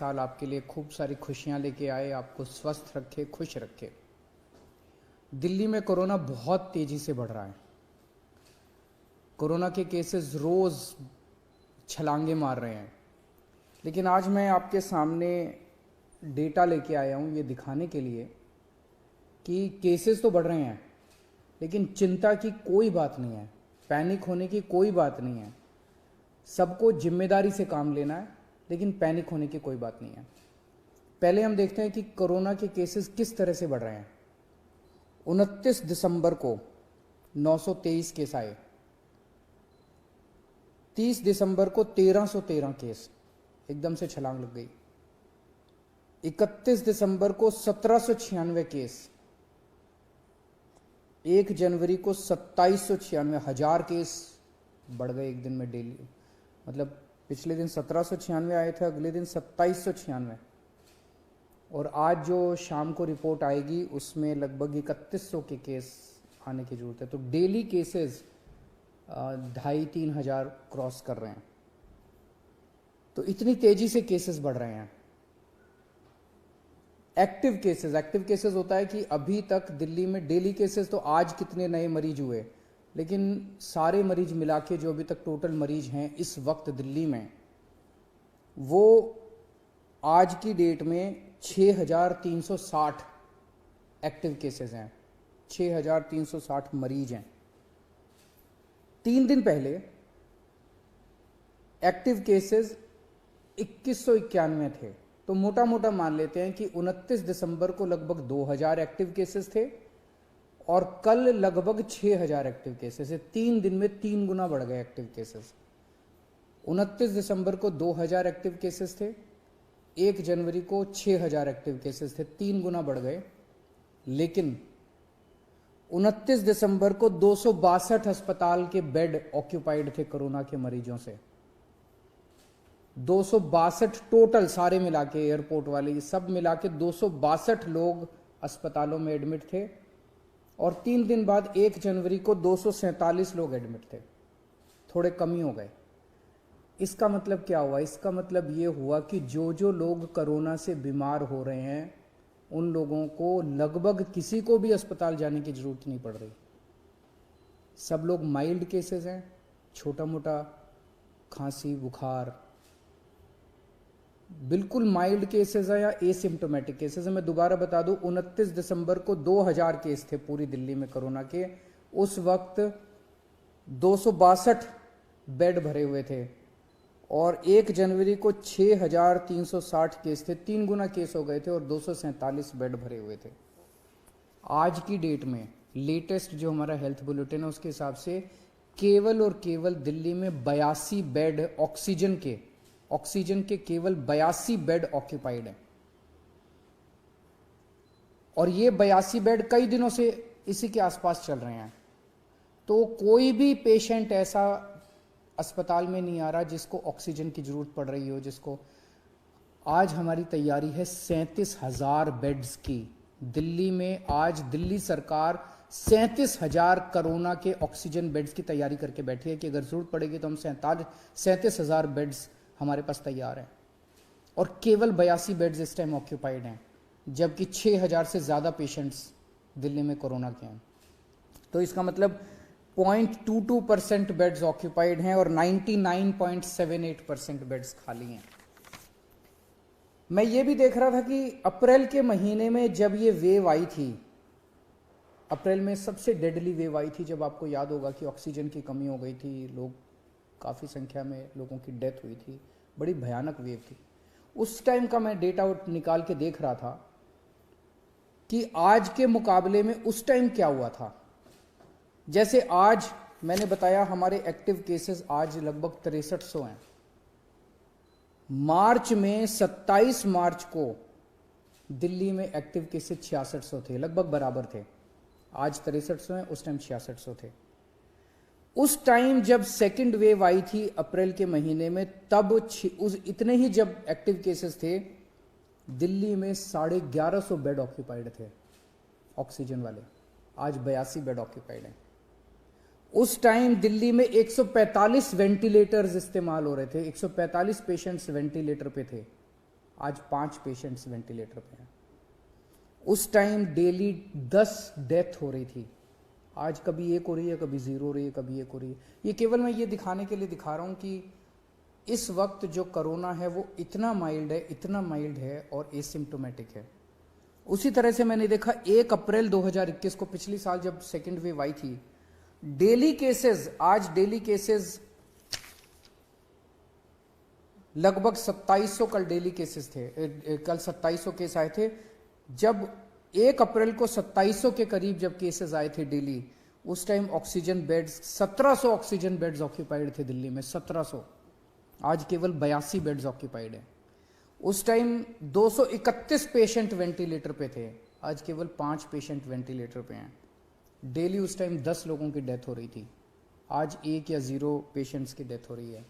साल आपके लिए खूब सारी खुशियां लेके आए, आपको स्वस्थ रखे, खुश रखे। दिल्ली में कोरोना बहुत तेजी से बढ़ रहा है। कोरोना के केसेस रोज छलांगे मार रहे हैं। लेकिन आज मैं आपके सामने डेटा लेके आया हूं ये दिखाने के लिए कि केसेस तो बढ़ रहे हैं, लेकिन चिंता की कोई बात नहीं है, पैनिक होने की कोई बात नहीं है। सबको जिम्मेदारी से काम लेना है, लेकिन पैनिक होने की कोई बात नहीं है। पहले हम देखते हैं कि कोरोना के केसेस किस तरह से बढ़ रहे हैं। 29 दिसंबर को 923 केस आए, 30 दिसंबर को 1313 केस, एकदम से छलांग लग गई। 31 दिसंबर को 1796 केस, 1 जनवरी को 2796, 1000 केस बढ़ गए एक दिन में डेली। मतलब पिछले दिन 1796 आए थे, अगले दिन 2796, और आज जो शाम को रिपोर्ट आएगी उसमें लगभग 3100 के केस आने की जरूरत है। तो डेली केसेस 2500-3000 हजार क्रॉस कर रहे हैं। तो इतनी तेजी से केसेस बढ़ रहे हैं। एक्टिव केसेस होता है कि अभी तक दिल्ली में डेली केसेस, तो आज कितने नए मरीज हुए, लेकिन सारे मरीज मिला के जो अभी तक टोटल मरीज हैं इस वक्त दिल्ली में, वो आज की डेट में 6360 एक्टिव केसेस हैं, 6360 मरीज हैं। 3 दिन पहले एक्टिव केसेस 2191 थे। तो मोटा मोटा मान लेते हैं कि 29 दिसंबर को लगभग 2000 एक्टिव केसेस थे और कल लगभग 6000 एक्टिव केसेस है। 3 दिन में 3 गुना बढ़ गए एक्टिव केसेस। 29 दिसंबर को 2000 एक्टिव केसेस थे, 1 जनवरी को 6000 एक्टिव केसेस थे, 3 गुना बढ़ गए। लेकिन 29 दिसंबर को 262 अस्पताल के बेड ऑक्यूपाइड थे कोरोना के मरीजों से। 262 टोटल, सारे मिला के, एयरपोर्ट वाले सब मिला के 262 लोग अस्पतालों में एडमिट थे। और 3 दिन बाद 1 जनवरी को 247 लोग एडमिट थे, थोड़े कम ही हो गए। इसका मतलब क्या हुआ? इसका मतलब ये हुआ कि जो लोग कोरोना से बीमार हो रहे हैं उन लोगों को लगभग किसी को भी अस्पताल जाने की जरूरत नहीं पड़ रही। सब लोग माइल्ड केसेस हैं, छोटा मोटा खांसी बुखार, बिल्कुल माइल्ड केसेस है या एसिम्टोमेटिक केसेस है। मैं दोबारा बता दूं, 29 दिसंबर को 2000 केस थे पूरी दिल्ली में कोरोना के। उस वक्त 262 बेड भरे हुए थे और 1 जनवरी को 6360 केस थे, 3 गुना केस हो गए थे और 247 बेड भरे हुए थे। आज की डेट में लेटेस्ट जो हमारा हेल्थ बुलेटिन है उसके हिसाब से केवल और केवल दिल्ली में 82 बेड ऑक्सीजन के केवल 82 बेड ऑक्यूपाइड हैं। और ये 82 बेड कई दिनों से इसी के आसपास चल रहे हैं। तो कोई भी पेशेंट ऐसा अस्पताल में नहीं आ रहा जिसको ऑक्सीजन की जरूरत पड़ रही हो। जिसको आज हमारी तैयारी है 37,000 बेड्स की। दिल्ली में आज दिल्ली सरकार 37,000 कोरोना के ऑक्सीजन बेड्स की तैयारी करके बैठी है कि अगर जरूरत पड़ेगी तो हम 37,000 बेड्स हमारे पास तैयार हैं। और केवल 82 बेड्स इस टाइम ऑक्यूपाइड हैं, जबकि 6,000 से ज़्यादा पेशेंट्स दिल्ली में कोरोना के हैं। तो इसका मतलब 0.22% बेड्स ऑक्यूपाइड हैं और 99.78% बेड्स खाली हैं। मैं ये भी देख रहा था कि अप्रैल के महीने में जब ये वेव आई थी, अप्रैल में सबसे डेडली वेव आई थी, जब आपको याद होगा कि ऑक्सीजन की कमी हो गई थी, लोग काफ़ी संख्या में लोगों की डेथ हुई थी, बड़ी भयानक वेव थी। उस टाइम का मैं डेटा निकाल के देख रहा था कि आज के मुकाबले में उस टाइम क्या हुआ था। जैसे आज मैंने बताया हमारे एक्टिव केसेस आज लगभग 6300 हैं। मार्च में 27 मार्च को दिल्ली में एक्टिव केसेस 6600 थे, लगभग बराबर थे। आज 6300 हैं, उस टाइम 6600 थे। उस टाइम जब सेकंड वेव आई थी अप्रैल के महीने में, तब उस इतने ही जब एक्टिव केसेस थे, दिल्ली में 1150 बेड ऑक्यूपाइड थे ऑक्सीजन वाले। आज 82 बेड ऑक्यूपाइड हैं। उस टाइम दिल्ली में 145 वेंटिलेटर्स इस्तेमाल हो रहे थे, 145 पेशेंट्स वेंटिलेटर पे थे। आज 5 पेशेंट्स वेंटिलेटर पे हैं। उस टाइम डेली 10 डेथ हो रही थी, आज कभी 1 हो रही है, कभी 0 हो रही है, कभी 1 हो रही है। ये केवल मैं ये दिखाने के लिए दिखा रहा हूँ कि इस वक्त जो कोरोना है वो इतना माइल्ड है और एसिम्प्टोमेटिक है। उसी तरह से मैंने देखा 1 अप्रैल 2021 को, पिछली साल जब सेकेंड वेव आई थी, डेली केसेस, आज डेली केसेस लगभग 2700, कल डेली केसेस थे, कल 2700 केस आए थे। जब 1 अप्रैल को 2700 के करीब जब केसेस आए थे डेली, उस time oxygen beds 1700 oxygen beds occupied थे दिल्ली में, 1700। आज केवल 82 बेड्स ऑक्यूपाइड है। उस टाइम 231 पेशेंट वेंटिलेटर पे थे, आज केवल 5 पेशेंट वेंटिलेटर पे हैं। डेली उस टाइम 10 लोगों की डेथ हो रही थी, आज 1 या 0 पेशेंट्स की डेथ हो रही है।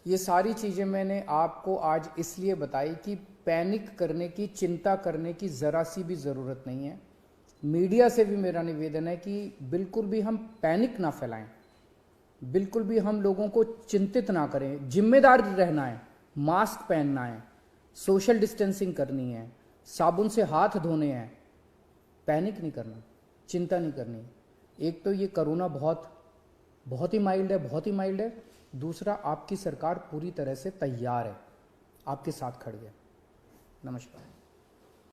ये सारी चीज़ें मैंने आपको आज इसलिए बताई कि पैनिक करने की, चिंता करने की ज़रा सी भी ज़रूरत नहीं है। मीडिया से भी मेरा निवेदन है कि बिल्कुल भी हम पैनिक ना फैलाएं, बिल्कुल भी हम लोगों को चिंतित ना करें। जिम्मेदार रहना है, मास्क पहनना है, सोशल डिस्टेंसिंग करनी है, साबुन से हाथ धोने हैं, पैनिक नहीं करना, चिंता नहीं करनी। एक तो ये कोरोना बहुत ही माइल्ड है। दूसरा, आपकी सरकार पूरी तरह से तैयार है, आपके साथ खड़ी है। नमस्कार।